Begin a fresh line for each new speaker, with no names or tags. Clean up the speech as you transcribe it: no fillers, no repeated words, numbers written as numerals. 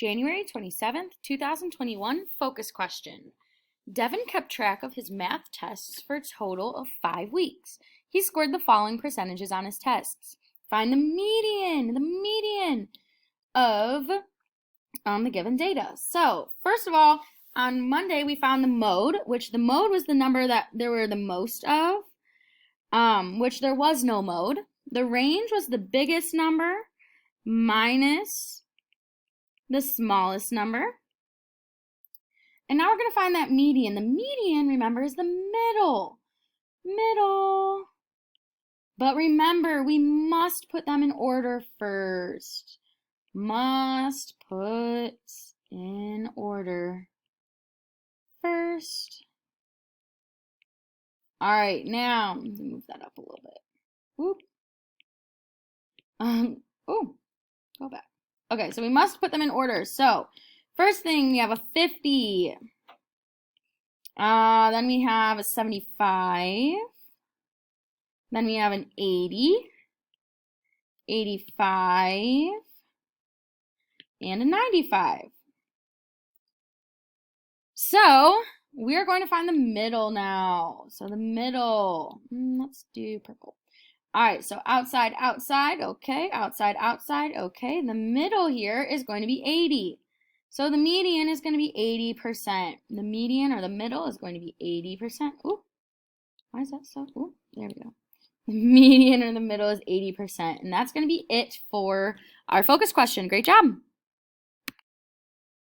January 27th, 2021 focus question. Devin kept track of his math tests for a total of 5 weeks. He scored the following percentages on his tests. Find the median of the given data. So, first of all, on Monday we found the mode, which the mode was the number that there were the most of, which there was no mode. The range was the biggest number minus the smallest number. And now we're going to find that median. The median, remember, is the middle. But remember, we must put them in order first. Must put in order first. All right, now, let me move that up a little bit. Whoop. Go back. Okay, so we must put them in order. So, first thing, we have a 50. Then we have a 75. Then we have an 80, 85, and a 95. So, we're going to find the middle now. So, the middle, let's do purple. All right, so outside, okay. Outside, okay. The middle here is going to be 80. So the median is going to be 80%. The median or the middle is going to be 80%. Ooh, why is that so? Ooh, there we go. The median or the middle is 80%. And that's going to be it for our focus question. Great job.